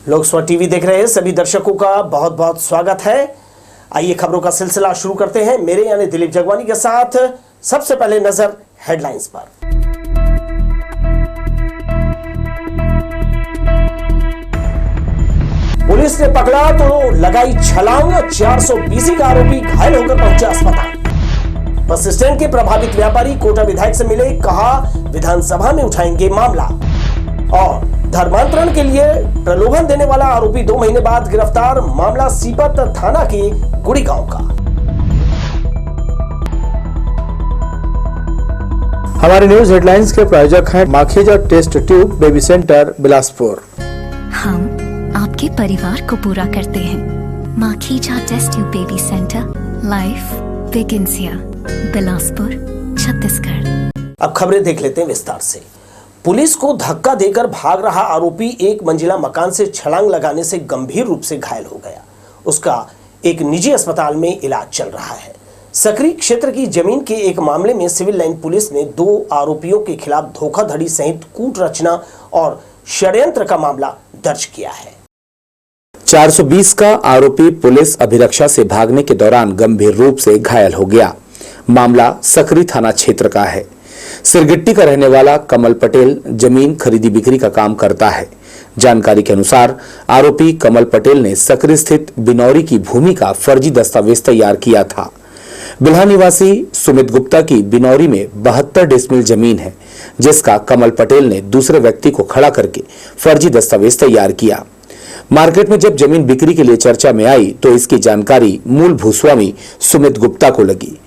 Lok Sabha TV देख रहे हैं सभी दर्शकों का बहुत बहुत स्वागत है। आइए खबरों का सिलसिला शुरू करते हैं मेरे यानी दिलीप जगवानी के साथ। सबसे पहले नजर हेडलाइंस पर। पुलिस ने पकड़ा तो लगाई छलांग, 420 का आरोपी घायल होकर पहुंचा अस्पताल। बस स्टैंड के प्रभावित व्यापारी कोटा विधायक से मिले, कहा विधानसभा में उठाएंगे मामला। और धर्मांतरण के लिए प्रलोभन देने वाला आरोपी 2 महीने बाद गिरफ्तार, मामला सीपत थाना के गुड़ी गांव का। हमारे न्यूज हेडलाइंस के प्रायोजक हैं Makhija test tube baby centre Bilaspur. हम आपके परिवार को पूरा करते हैं। Makhija test tube baby centre, life begins here, Bilaspur, Chhattisgarh. अब खबरें देख लेते हैं विस्तार से। पुलिस को धक्का देकर भाग रहा आरोपी एक मंजिला मकान से छलांग लगाने से गंभीर रूप से घायल हो गया। उसका एक निजी अस्पताल में इलाज चल रहा है। सकरी क्षेत्र की जमीन के एक मामले में सिविल लाइन पुलिस ने 2 आरोपियों के खिलाफ धोखाधड़ी सहित कूट रचना और षड्यंत्र का मामला दर्ज किया है। 420 का आरोपी पुलिस अभिरक्षा से भागने के दौरान गंभीर रूप से घायल हो गया। मामला सकरी थाना क्षेत्र का है। सिरगिट्टी का रहने वाला कमल पटेल जमीन खरीदी बिक्री का काम करता है। जानकारी के अनुसार आरोपी कमल पटेल ने सकरी स्थित बिनौरी की भूमि का फर्जी दस्तावेज तैयार किया था। बिल्हा निवासी सुमित गुप्ता की बिनौरी में 72 डिसमिल जमीन है, जिसका कमल पटेल ने दूसरे व्यक्ति को खड़ा करके फर्जी दस्तावेज तैयार किया। मार्केट में जब जमीन बिक्री के लिए चर्चा में आई तो इसकी जानकारी मूल भूस्वामी सुमित गुप्ता को लगी।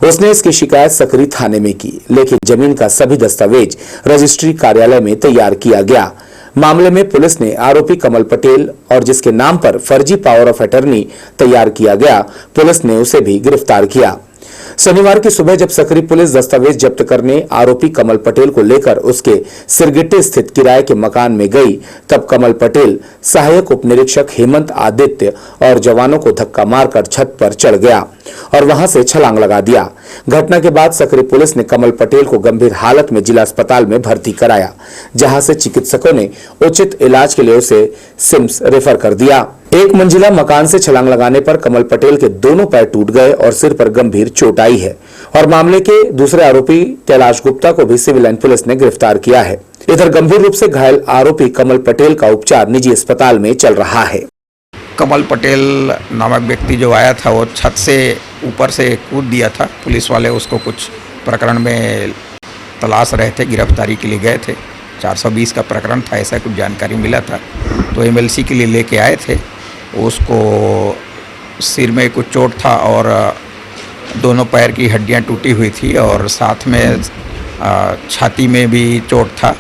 उसने इसकी शिकायत सकरी थाने में की, लेकिन जमीन का सभी दस्तावेज रजिस्ट्री कार्यालय में तैयार किया गया। मामले में पुलिस ने आरोपी कमल पटेल और जिसके नाम पर फर्जी पावर ऑफ अटर्नी तैयार किया गया, पुलिस ने उसे भी गिरफ्तार किया। शनिवार की सुबह जब सकरी पुलिस दस्तावेज जब्त करने आरोपी कमल पटेल को लेकर उसके सिरगिट्टी स्थित किराए के मकान में गई, तब कमल पटेल सहायक उप निरीक्षक हेमंत आदित्य और जवानों को धक्का मारकर छत पर चढ़ गया और वहां से छलांग लगा दिया। घटना के बाद सकरी पुलिस ने कमल पटेल को गंभीर हालत में जिला अस्पताल में भर्ती कराया, जहां से चिकित्सकों ने उचित इलाज के लिए उसे सिम्स रेफर कर दिया। एक मंजिला मकान से छलांग लगाने पर कमल पटेल के दोनों पैर टूट गए और सिर पर गंभीर चोट आई है। और मामले के दूसरे आरोपी कैलाश गुप्ता को भी सिविल लाइन पुलिस ने गिरफ्तार किया है। इधर गंभीर रूप से घायल आरोपी कमल पटेल का उपचार निजी अस्पताल में चल रहा है। कमल पटेल नामक व्यक्ति जो आया था वो छत से ऊपर से कूद दिया था। पुलिस वाले उसको कुछ प्रकरण में तलाश रहे थे, गिरफ्तारी के लिए गए थे। 420 का प्रकरण था, ऐसा कुछ जानकारी मिला था तो MLC के लिए लेके आए थे। उसको सिर में कुछ चोट था और दोनों पैर की हड्डियां टूटी हुई थी और साथ में छाती में भी चोट था।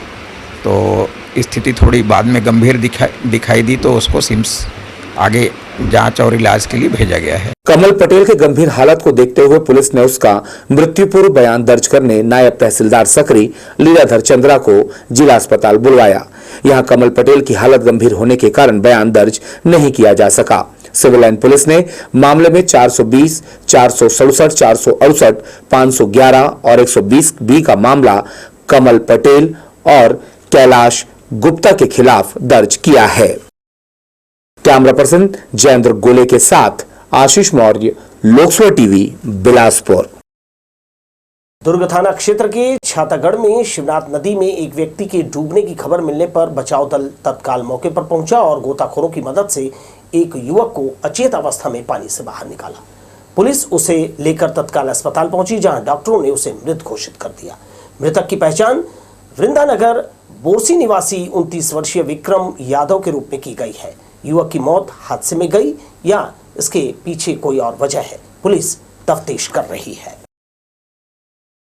तो स्थिति थोड़ी बाद में गंभीर दिखाई दी तो उसको सिम्स आगे जांच और इलाज के लिए भेजा गया है। कमल पटेल के गंभीर हालत को देखते हुए पुलिस ने उसका मृत्यु पूर्व बयान दर्ज करने नायब तहसीलदार सकरी लीलाधर चंद्रा को जिला अस्पताल बुलवाया। यहां कमल पटेल की हालत गंभीर होने के कारण बयान दर्ज नहीं किया जा सका। सिविल लाइन पुलिस ने मामले में 420, 467, 468, 511 और 120B का मामला कमल पटेल और कैलाश गुप्ता के खिलाफ दर्ज किया है। कैमरा पर्सन जयेंद्र गोले के साथ आशीष मौर्य, लोकसभा टीवी, बिलासपुर। दुर्ग थाना क्षेत्र के छातागढ़ में शिवनाथ नदी में एक व्यक्ति के डूबने की खबर मिलने पर बचाव दल तत्काल मौके पर पहुंचा और गोताखोरों की मदद से एक युवक को अचेत अवस्था में पानी से बाहर निकाला। पुलिस उसे लेकर तत्काल अस्पताल पहुंची, जहां डॉक्टरों ने उसे मृत घोषित कर दिया। मृतक की पहचान वृंदानगर बोरसी निवासी 29 वर्षीय विक्रम यादव के रूप में की गई है। युवक की मौत हादसे में गई या इसके पीछे कोई और वजह है, पुलिस तफ्तीश कर रही है।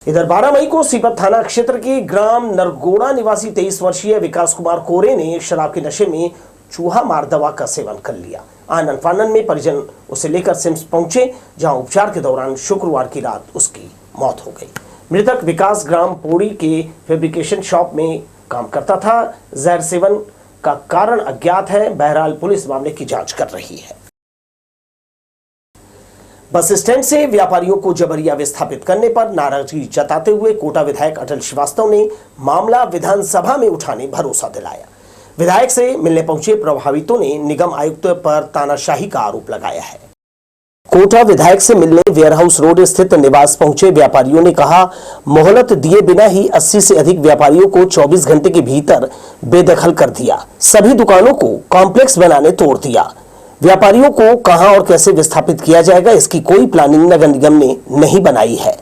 इधर 12 मई को सीपत थाना क्षेत्र के ग्राम नरगोड़ा निवासी 23 वर्षीय विकास कुमार कोरे ने शराब के नशे में चूहा मार दवा का सेवन कर लिया। आनन फानन में परिजन उसे लेकर सिम्स पहुंचे, जहां उपचार के दौरान शुक्रवार की रात उसकी मौत हो गई। मृतक विकास ग्राम पोड़ी के फैब्रिकेशन शॉप में काम करता था। जहर सेवन का कारण अज्ञात है। बहरहाल पुलिस मामले की जांच कर रही है। बस स्टैंड से व्यापारियों को जबरिया विस्थापित करने पर नाराजगी जताते हुए कोटा विधायक अटल श्रीवास्तव ने मामला विधानसभा में उठाने भरोसा दिलाया। विधायक से मिलने पहुंचे प्रभावितों ने निगम आयुक्त पर तानाशाही का आरोप लगाया है। कोटा विधायक से मिलने वेयरहाउस रोड स्थित निवास पहुंचे व्यापारियों ने कहा, मोहलत दिए बिना ही 80 से अधिक व्यापारियों को 24 घंटे के भीतर बेदखल कर दिया। सभी दुकानों को कॉम्प्लेक्स बनाने तोड़ दिया। व्यापारियों को कहां और कैसे विस्थापित किया जाएगा, इसकी कोई प्लानिंग नगर निगम ने नहीं बनाई है।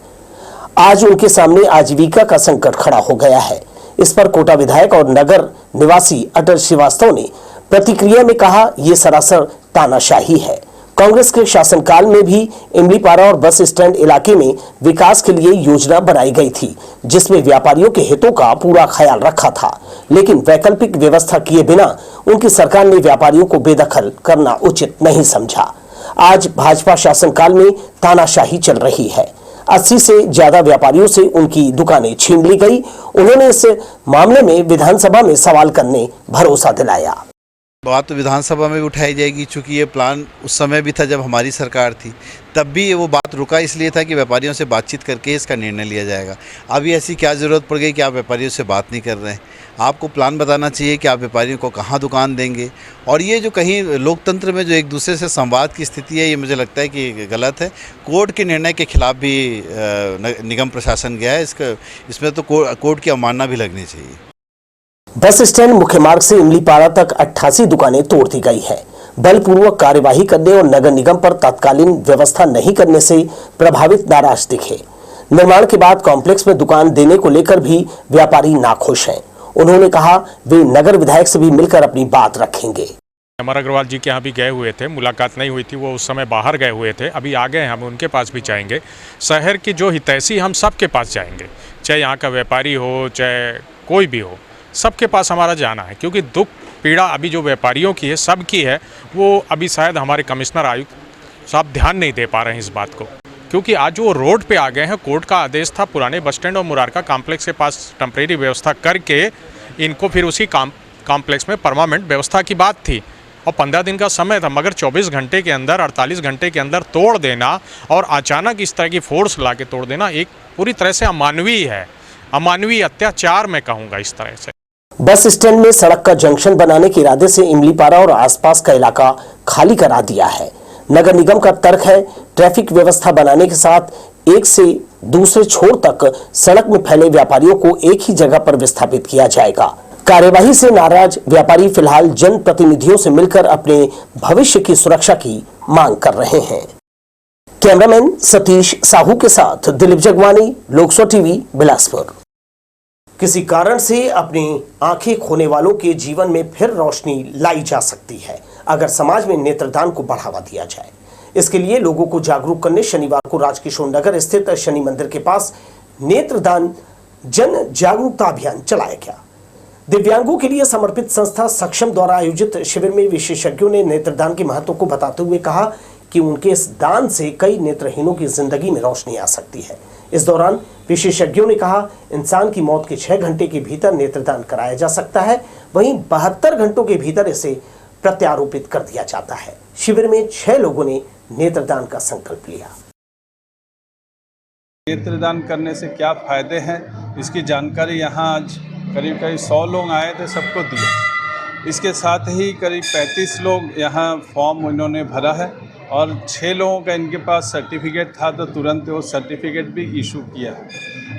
आज उनके सामने आजीविका का संकट खड़ा हो गया है। इस पर कोटा विधायक और नगर निवासी अटल श्रीवास्तव ने प्रतिक्रिया में कहा, यह सरासर तानाशाही है। कांग्रेस के शासनकाल में भी इमलीपारा और बस स्टैंड इलाके में विकास के लिए योजना बनाई गई थी, जिसमें व्यापारियों के हितों का पूरा ख्याल रखा था, लेकिन वैकल्पिक व्यवस्था किए बिना उनकी सरकार ने व्यापारियों को बेदखल करना उचित नहीं समझा। आज भाजपा शासनकाल में तानाशाही चल रही है। 80 से ज्यादा व्यापारियों से उनकी दुकानें छीन ली गई। उन्होंने इस मामले में विधानसभा में सवाल करने भरोसा दिलाया। बात तो विधानसभा में भी उठाई जाएगी, चूँकि ये प्लान उस समय भी था जब हमारी सरकार थी, तब भी वो बात रुका इसलिए था कि व्यापारियों से बातचीत करके इसका निर्णय लिया जाएगा। अभी ऐसी क्या ज़रूरत पड़ गई कि आप व्यापारियों से बात नहीं कर रहे हैं? आपको प्लान बताना चाहिए कि आप व्यापारियों को कहाँ दुकान देंगे। और ये जो कहीं लोकतंत्र में जो एक दूसरे से संवाद की स्थिति है, ये मुझे लगता है कि गलत है। कोर्ट के निर्णय के खिलाफ भी निगम प्रशासन गया है। इसमें तो कोर्ट की अवमानना भी लगनी चाहिए। बस स्टैंड मुख्य मार्ग से इमलीपारा तक 88 दुकानें तोड़ दी गई हैं। बलपूर्वक कार्यवाही करने और नगर निगम पर तत्कालीन व्यवस्था नहीं करने से प्रभावित नाराज दिखे। निर्माण के बाद कॉम्प्लेक्स में दुकान देने को लेकर भी व्यापारी नाखुश हैं। उन्होंने कहा, वे नगर विधायक से भी मिलकर अपनी बात रखेंगे। अमर अग्रवाल जी के यहाँ भी गए हुए थे, मुलाकात नहीं हुई थी, वो उस समय बाहर गए हुए थे। अभी आ गए, हम उनके पास भी जाएंगे। शहर की जो हितैषी, हम सबके पास जाएंगे, चाहे यहाँ का व्यापारी हो, चाहे कोई भी हो, सबके पास हमारा जाना है। क्योंकि दुख पीड़ा अभी जो व्यापारियों की है, सबकी है। वो अभी शायद हमारे कमिश्नर आयुक्त साहब ध्यान नहीं दे पा रहे हैं इस बात को, क्योंकि आज वो रोड पे आ गए हैं। कोर्ट का आदेश था पुराने बस स्टैंड और मुरारका कॉम्प्लेक्स के पास टेम्परेरी व्यवस्था करके इनको फिर उसी कॉम्प्लेक्स में परमानेंट व्यवस्था की बात थी, और 15 दिन का समय था। मगर 24 घंटे के अंदर, 48 घंटे के अंदर तोड़ देना और अचानक इस तरह की फोर्स ला के तोड़ देना एक पूरी तरह से अमानवीय है, अमानवीय अत्याचार मैं कहूँगा इस तरह से। बस स्टैंड में सड़क का जंक्शन बनाने के इरादे से इमलीपारा और आसपास का इलाका खाली करा दिया है। नगर निगम का तर्क है, ट्रैफिक व्यवस्था बनाने के साथ एक से दूसरे छोर तक सड़क में फैले व्यापारियों को एक ही जगह पर विस्थापित किया जाएगा। कार्यवाही से नाराज व्यापारी फिलहाल जनप्रतिनिधियों से मिलकर अपने भविष्य की सुरक्षा की मांग कर रहे हैं। कैमरामैन सतीश साहू के साथ दिलीप जगवानी, लोकसभा टीवी, बिलासपुर। किसी कारण से अपनी आंखें खोने वालों के जीवन में फिर रोशनी लाई जा सकती है अगर समाज में नेत्रदान को बढ़ावा दिया जाए। इसके लिए लोगों को जागरूक करने शनिवार को राजकिशोर नगर स्थित शनि मंदिर के पास नेत्रदान जन जागरूकता अभियान चलाया गया। दिव्यांगों के लिए समर्पित संस्था सक्षम द्वारा आयोजित शिविर में विशेषज्ञों ने नेत्रदान के महत्व को बताते हुए कहा कि उनके इस दान से कई नेत्रहीनों की जिंदगी में रोशनी आ सकती है। इस दौरान विशेषज्ञों ने कहा, इंसान की मौत के 6 घंटे के भीतर नेत्रदान कराया जा सकता है, वहीं 72 घंटों के भीतर इसे प्रत्यारोपित कर दिया जाता है। शिविर में 6 लोगों ने नेत्रदान का संकल्प लिया। नेत्रदान करने से क्या फायदे हैं, इसकी जानकारी यहाँ आज करीब 100 लोग आए थे, सबको दिया। इसके साथ ही करीब 35 लोग यहाँ फॉर्म इन्होंने भरा है और 6 लोगों का इनके पास सर्टिफिकेट था, तो तुरंत वो सर्टिफिकेट भी इशू किया।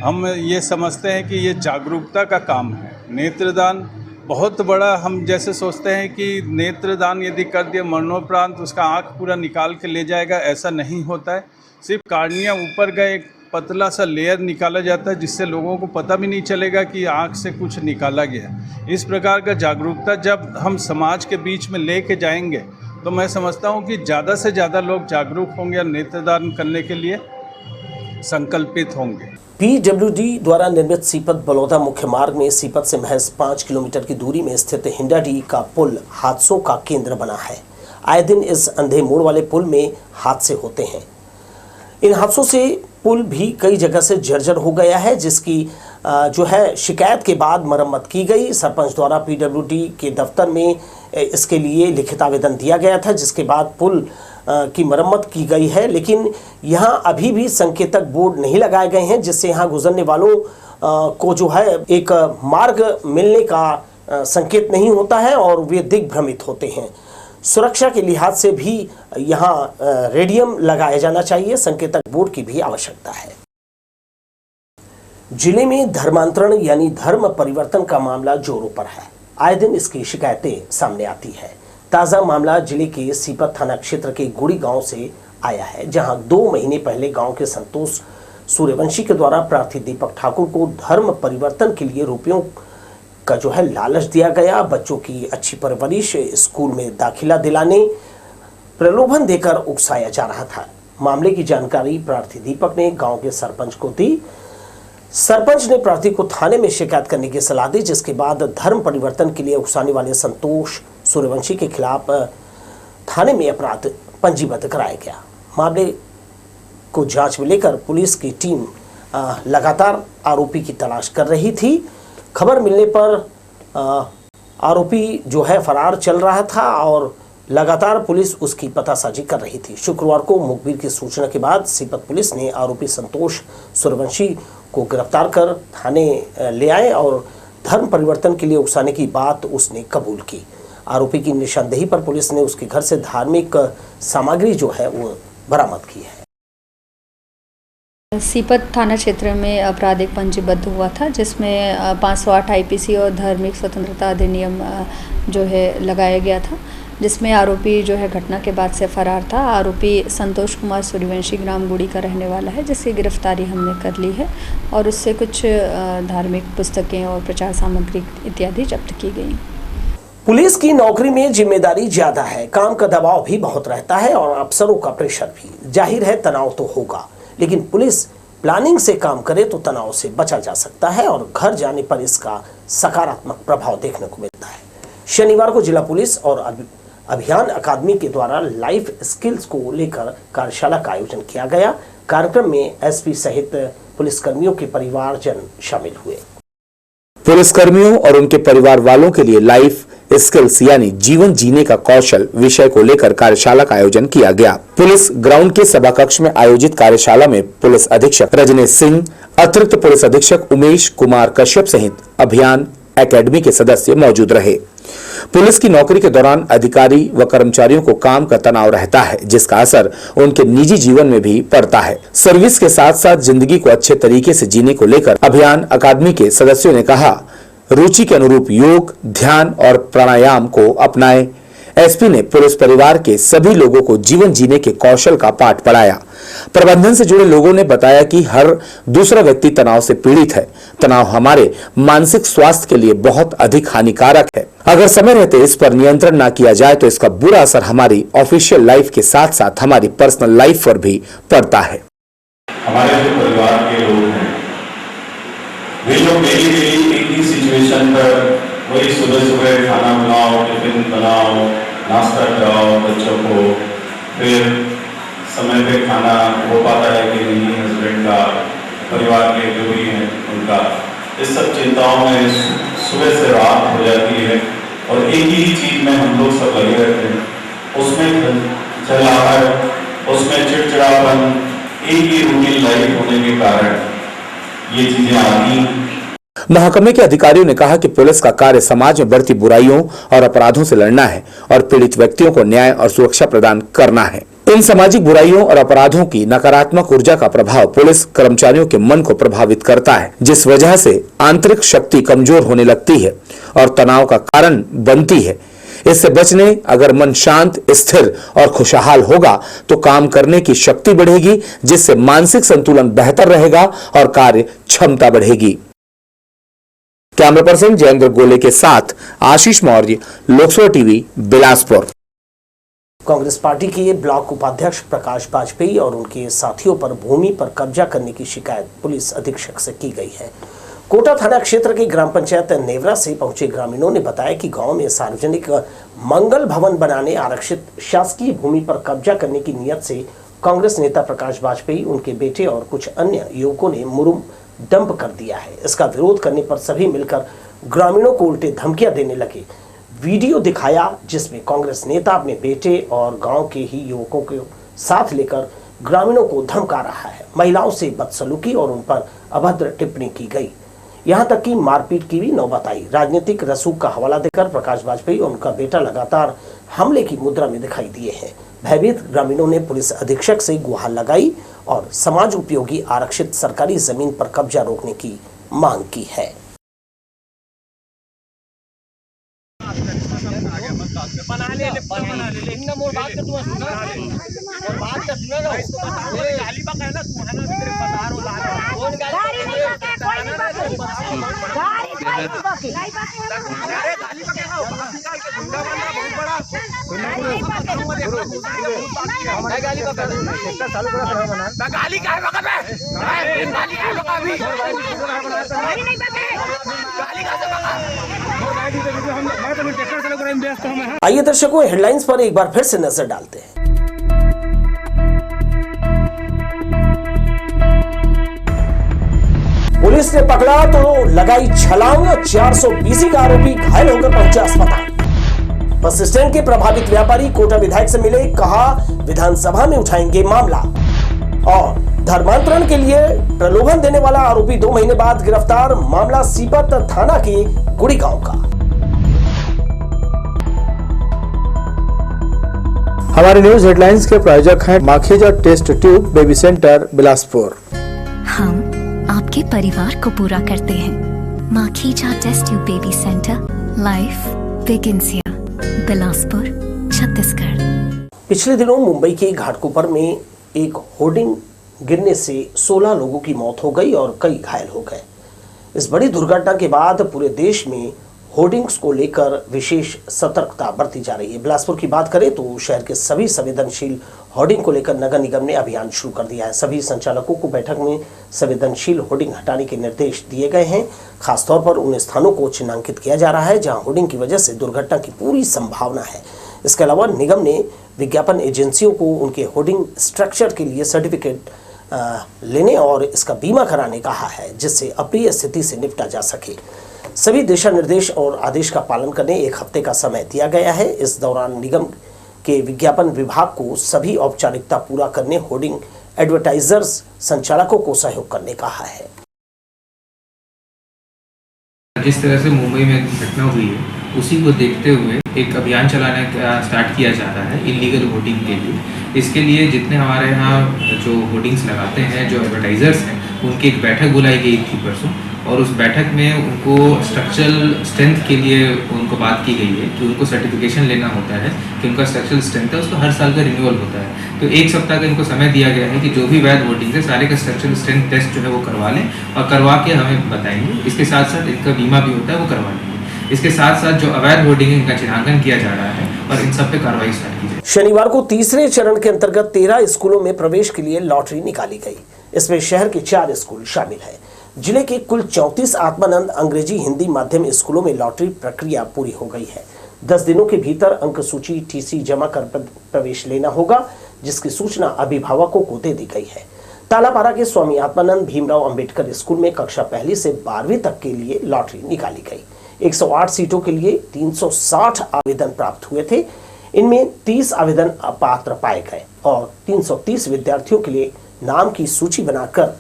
हम ये समझते हैं कि ये जागरूकता का काम है। नेत्रदान बहुत बड़ा, हम जैसे सोचते हैं कि नेत्रदान यदि कर दिया मरणोपरांत उसका आँख पूरा निकाल के ले जाएगा, ऐसा नहीं होता है। सिर्फ कार्निया ऊपर का एक पतला सा लेयर निकाला जाता है, जिससे लोगों को पता भी नहीं चलेगा कि आँख से कुछ निकाला गया। इस प्रकार का जागरूकता जब हम समाज के बीच में लेके जाएंगे तो मैं समझता हूँ कि ज़्यादा से ज़्यादा लोग जागरूक होंगे और नेत्रदान करने के लिए संकल्पित होंगे। पीडब्ल्यूडी द्वारा निर्मित सीपत बलौदा मुख्य मार्ग में सीपत से महज 5 किलोमीटर की दूरी में स्थित हिंडाडी का पुल हादसों का केंद्र बना है। आए दिन इस अंधे मोड़ वाले पुल में हादसे होते हैं। इन हादसों से पुल भी कई जगह से जर्जर हो गया है, जिसकी जो है शिकायत के बाद मरम्मत की गई। सरपंच द्वारा पीडब्ल्यूडी के दफ्तर में इसके लिए लिखित आवेदन दिया गया था, जिसके बाद पुल की मरम्मत की गई है। लेकिन यहाँ अभी भी संकेतक बोर्ड नहीं लगाए गए हैं, जिससे यहाँ गुजरने वालों को जो है एक मार्ग मिलने का संकेत नहीं होता है और वे दिग्भ्रमित होते हैं। सुरक्षा के लिहाज से भी यहाँ रेडियम लगाया जाना चाहिए। संकेतक बोर्ड की भी आवश्यकता है। जिले में धर्मांतरण यानी धर्म परिवर्तन का मामला जोरों पर है। आए दिन इसकी शिकायतें सामने आती है। ताजा मामला जिले के सीपत थाना क्षेत्र के गुड़ी गांव से आया है, जहां 2 महीने पहले गांव के संतोष सूर्यवंशी के द्वारा प्रार्थी दीपक ठाकुर को धर्म परिवर्तन के लिए रुपयों का लालच दिया गया। बच्चों की अच्छी परवरिश, स्कूल में दाखिला दिलाने प्रलोभन देकर उकसाया जा रहा था। मामले की जानकारी प्रार्थी दीपक ने गांव के सरपंच को दी। सरपंच ने प्रार्थी को थाने में शिकायत करने की सलाह दी, जिसके बाद धर्म परिवर्तन के लिए उकसाने वाले संतोष सूर्यवंशी के खिलाफ थाने में अपराध पंजीबद्ध कराया गया। मामले को जांच में लेकर पुलिस की टीम लगातार आरोपी की तलाश कर रही थी। खबर मिलने पर आरोपी फरार चल रहा था और लगातार पुलिस उसकी पतासाजी कर रही थी। शुक्रवार को मुखबिर की सूचना के बाद सीपत पुलिस ने आरोपी संतोष सूर्यवंशी को गिरफ्तार कर थाने ले आए और धर्म परिवर्तन के लिए उकसाने की बात उसने कबूल की। आरोपी की निशानदेही पर पुलिस ने उसके घर से धार्मिक सामग्री वो बरामद की है। सीपत थाना क्षेत्र में अपराध एक पंजीबद्ध हुआ था, जिसमें 508 आईपीसी और धार्मिक स्वतंत्रता अधिनियम लगाया गया था, जिसमें आरोपी घटना के बाद से फरार था। आरोपी संतोष कुमार सूर्यवंशी ग्राम गुड़ी का रहने वाला है, जिसकी गिरफ्तारी हमने कर ली है और उससे कुछ धार्मिक पुस्तकें और प्रचार सामग्री इत्यादि जब्त की गई। पुलिस की नौकरी में जिम्मेदारी ज्यादा है, काम का दबाव भी बहुत रहता है और अफसरों का प्रेशर भी। जाहिर है तनाव तो होगा, लेकिन पुलिस प्लानिंग से काम करे तो तनाव से बचा जा सकता है और घर जाने पर इसका सकारात्मक प्रभाव देखने को मिलता है। शनिवार को जिला पुलिस और अभियान अकादमी के द्वारा लाइफ स्किल्स को लेकर कार्यशाला का आयोजन किया गया। कार्यक्रम में एसपी सहित पुलिसकर्मियों के परिवारजन शामिल हुए। पुलिसकर्मियों और उनके परिवार वालों के लिए लाइफ स्किल्स यानी जीवन जीने का कौशल विषय को लेकर कार्यशाला का आयोजन किया गया। पुलिस ग्राउंड के सभा कक्ष में आयोजित कार्यशाला में पुलिस अधीक्षक रजनीश सिंह, अतिरिक्त पुलिस अधीक्षक उमेश कुमार कश्यप सहित अभियान एकेडमी के सदस्य मौजूद रहे। पुलिस की नौकरी के दौरान अधिकारी व कर्मचारियों को काम का तनाव रहता है, जिसका असर उनके निजी जीवन में भी पड़ता है। सर्विस के साथ साथ जिंदगी को अच्छे तरीके से जीने को लेकर अभियान अकादमी के सदस्यों ने कहा, रुचि के अनुरूप योग, ध्यान और प्राणायाम को अपनाएं। एसपी ने पुलिस परिवार के सभी लोगों को जीवन जीने के कौशल का पाठ पढ़ाया। प्रबंधन से जुड़े लोगों ने बताया कि हर दूसरा व्यक्ति तनाव से पीड़ित है। तनाव हमारे मानसिक स्वास्थ्य के लिए बहुत अधिक हानिकारक है। अगर समय रहते इस पर नियंत्रण ना किया जाए तो इसका बुरा असर हमारी ऑफिशियल लाइफ के साथ साथ हमारी पर्सनल लाइफ पर भी पड़ता है। हमारे जो परिवार के लोग हैं वे लोग डेली एक ही सिचुएशन पर वही सुबह खाना बनाओ, टिफिन बनाओ, नाश्ता कराओ बच्चों को, फिर समय पे खाना हो पाता है कि नहीं, हस्बैंड का, परिवार के जो भी हैं उनका, इस सब चिंताओं में सुबह से रात हो जाती है और एक ही चीज़ में हम लोग सब लगे रहते हैं। उसमें चलाहट, उसमें चिड़चिड़ापन, एक ही रूटीन लाइफ होने के कारण ये चीजें आती। महकमे के अधिकारियों ने कहा कि पुलिस का कार्य समाज में बढ़ती बुराइयों और अपराधों से लड़ना है और पीड़ित व्यक्तियों को न्याय और सुरक्षा प्रदान करना है। इन सामाजिक बुराइयों और अपराधों की नकारात्मक ऊर्जा का प्रभाव पुलिस कर्मचारियों के मन को प्रभावित करता है, जिस वजह से आंतरिक शक्ति कमजोर होने लगती है और तनाव का कारण बनती है। इससे बचने अगर मन शांत, स्थिर और खुशहाल होगा तो काम करने की शक्ति बढ़ेगी, जिससे मानसिक संतुलन बेहतर रहेगा और कार्य क्षमता बढ़ेगी। कैमरा पर्सन जयेंद्र गोले के साथ आशीष मौर्य, लोकसभा टीवी, बिलासपुर। कांग्रेस पार्टी के ब्लॉक उपाध्यक्ष प्रकाश वाजपेयी और उनके साथियों पर भूमि पर कब्जा करने की शिकायत पुलिस अधीक्षक से की गई है। कोटा थाना क्षेत्र की ग्राम पंचायत नेवरा से पहुंचे ग्रामीणों ने बताया कि गांव में सार्वजनिक मंगल भवन बनाने आरक्षित शासकीय भूमि पर कब्जा करने की नियत से कांग्रेस नेता प्रकाश वाजपेयी, उनके बेटे और कुछ अन्य युवकों ने मुरुम डंप कर दिया है। इसका विरोध करने पर सभी मिलकर ग्रामीणों को उल्टे धमकियां देने लगे। वीडियो दिखाया जिसमें कांग्रेस नेता अपने बेटे और गांव के ही युवकों को साथ लेकर ग्रामीणों को धमका रहा है। महिलाओं से बदसलूकी और उन पर अभद्र टिप्पणी की गई। यहां तक कि मारपीट की भी नौबत आई। राजनीतिक रसूख का हवाला देकर प्रकाश वाजपेयी और उनका बेटा लगातार हमले की मुद्रा में दिखाई दिए हैं। भयभीत ग्रामीणों ने पुलिस अधीक्षक से गुहार लगाई और समाज उपयोगी आरक्षित सरकारी जमीन पर कब्जा रोकने की मांग की है। आइए दर्शकों, हेडलाइंस पर एक बार फिर से नजर डालते हैं। पुलिस ने पकड़ा तो लगाई छलांग, 420 का आरोपी घायल होकर पहुंचा अस्पताल। बस स्टैंड के प्रभावित व्यापारी कोटा विधायक से मिले, कहा विधानसभा में उठाएंगे मामला। और धर्मांतरण के लिए प्रलोभन देने वाला आरोपी 2 महीने बाद गिरफ्तार, मामला सीपत थाना के गुड़ी गांव का। हमारे न्यूज हेडलाइंस के प्रायोजक हैं Makhija test tube baby centre Bilaspur. हम आपके परिवार को पूरा करते हैं। Makhija test tube baby centre, life begins here, Bilaspur, Chhattisgarh. पिछले दिनों मुंबई के घाटकोपर में एक होर्डिंग गिरने से 16 लोगों की मौत हो गई और कई घायल हो गए। इस बड़ी दुर्घटना के बाद पूरे देश में होर्डिंग्स को लेकर विशेष सतर्कता बरती जा रही है। बिलासपुर की बात करें तो शहर के सभी संवेदनशील होर्डिंग को लेकर नगर निगम ने अभियान शुरू कर दिया है। सभी संचालकों को बैठक में संवेदनशील होर्डिंग हटाने के निर्देश दिए गए हैं। खासतौर पर उन स्थानों को चिन्हांकित किया जा रहा है जहां होर्डिंग की वजह से दुर्घटना की पूरी संभावना है। इसके अलावा निगम ने विज्ञापन एजेंसियों को उनके होर्डिंग स्ट्रक्चर के लिए सर्टिफिकेट लेने और इसका बीमा कराने कहा है, जिससे अप्रिय स्थिति से निपटा जा सके। सभी दिशा निर्देश और आदेश का पालन करने 1 हफ्ते का समय दिया गया है। इस दौरान निगम के विज्ञापन विभाग को सभी औपचारिकता पूरा करने होर्डिंग एडवर्टाइजर्स संचालकों को सहयोग करने कहा है। जिस तरह से मुंबई में घटना हुई है उसी को देखते हुए एक अभियान चलाने का स्टार्ट किया जा रहा है इलीगल होर्डिंग के लिए। इसके लिए जितने हमारे यहाँ जो होर्डिंग्स लगाते हैं, जो एडवर्टाइजर्स हैं, उनकी एक बैठक बुलाई गई थी परसों, और उस बैठक में उनको स्ट्रक्चरल स्ट्रेंथ के लिए उनको बात की गई है कि उनको सर्टिफिकेशन लेना होता है कि उनका स्ट्रक्चरल स्ट्रेंथ है, उसको हर साल का रिन्यूअल होता है। तो 1 सप्ताह का इनको समय दिया गया है कि जो भी वैध होर्डिंग्स है सारे का स्ट्रक्चरल स्ट्रेंथ टेस्ट जो है वो करवा लें और करवा के हमें बताएंगे। इसके साथ साथ इनका बीमा भी होता है, वो करवा लेंगे। इसके साथ साथ जो अवैध होर्डिंग है इनका चिन्हांकन किया जा रहा है और इन सब पे कार्रवाई स्टार्ट की जाए। शनिवार को तीसरे चरण के अंतर्गत 13 स्कूलों में प्रवेश के लिए लॉटरी निकाली गई। इसमें शहर के 4 स्कूल शामिल है। जिले के कुल 34 आत्मानंद अंग्रेजी हिंदी माध्यम स्कूलों में लॉटरी प्रक्रिया पूरी हो गई है। 10 दिनों के भीतर अंक सूची TC जमा कर प्रवेश लेना होगा, जिसकी सूचना अभिभावकों को दे दी गई है। तालापारा के स्वामी आत्मानंद भीमराव अंबेडकर स्कूल में कक्षा 1 से 12वीं तक के लिए लॉटरी निकाली गई। 108 सीटों के लिए 360 आवेदन प्राप्त हुए थे। इनमें 30 आवेदन अपात्र पाए गए और 330 विद्यार्थियों के लिए नाम की सूची बनाकर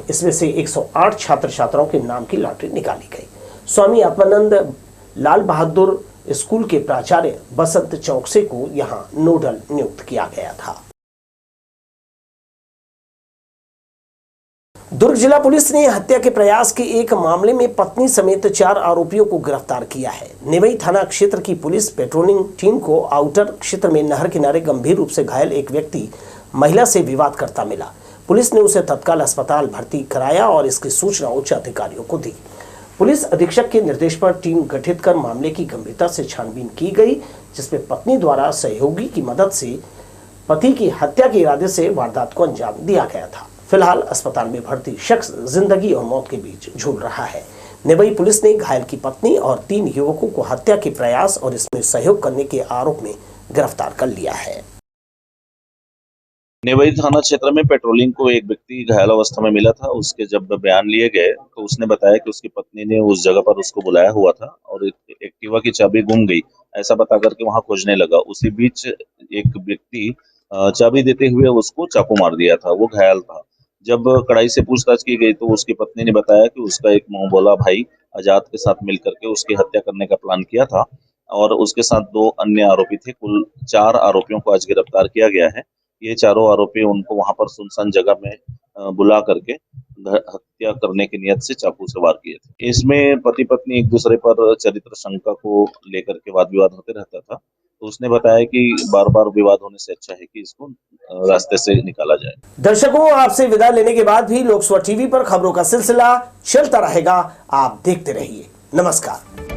इसमें से 108 छात्र छात्राओं के नाम की लॉटरी निकाली गई। स्वामी आत्मानंद लाल बहादुर स्कूल के प्राचार्य बसंत चौकसे को यहां नोडल नियुक्त किया गया था। दुर्ग जिला पुलिस ने हत्या के प्रयास के एक मामले में पत्नी समेत 4 आरोपियों को गिरफ्तार किया है। नेवई थाना क्षेत्र की पुलिस पेट्रोलिंग टीम को आउटर क्षेत्र में नहर किनारे गंभीर रूप से घायल एक व्यक्ति महिला से विवाद करता मिला। पुलिस ने उसे तत्काल अस्पताल भर्ती कराया और इसकी सूचना उच्च अधिकारियों को दी। पुलिस अधीक्षक के निर्देश पर टीम गठित कर मामले की गंभीरता से छानबीन की गई, जिसमें पत्नी द्वारा सहयोगी की मदद से पति की हत्या के इरादे से वारदात को अंजाम दिया गया था। फिलहाल अस्पताल में भर्ती शख्स जिंदगी और मौत के बीच झूल रहा है। नेवई पुलिस ने घायल की पत्नी और 3 युवकों को हत्या के प्रयास और इसमें सहयोग करने के आरोप में गिरफ्तार कर लिया है। नेवई थाना क्षेत्र में पेट्रोलिंग को एक व्यक्ति घायल अवस्था में मिला था। उसके जब बयान लिए गए तो उसने बताया कि उसकी पत्नी ने उस जगह पर उसको बुलाया हुआ था और एक्टिवा की चाबी गुम गई, ऐसा बता करके वहां खोजने लगा। उसी बीच एक व्यक्ति चाबी देते हुए उसको चाकू मार दिया था। वो घायल था। जब कड़ाई से पूछताछ की गई तो उसकी पत्नी ने बताया कि उसका एक मुंह बोला भाई आजाद के साथ मिलकर के उसकी हत्या करने का प्लान किया था और उसके साथ 2 अन्य आरोपी थे। कुल 4 आरोपियों को आज गिरफ्तार किया गया है। ये चारों आरोपी उनको वहां पर सुनसान जगह में बुला करके हत्या करने की नियत से चाकू से वार किए थे। इसमें पति पत्नी एक दूसरे पर चरित्र शंका को लेकर के वाद विवाद होते रहता था, तो उसने बताया कि बार बार विवाद होने से अच्छा है कि इसको रास्ते से निकाला जाए। दर्शकों, आपसे विदा लेने के बाद भी लोकसभा टीवी पर खबरों का सिलसिला चलता रहेगा। आप देखते रहिए। नमस्कार।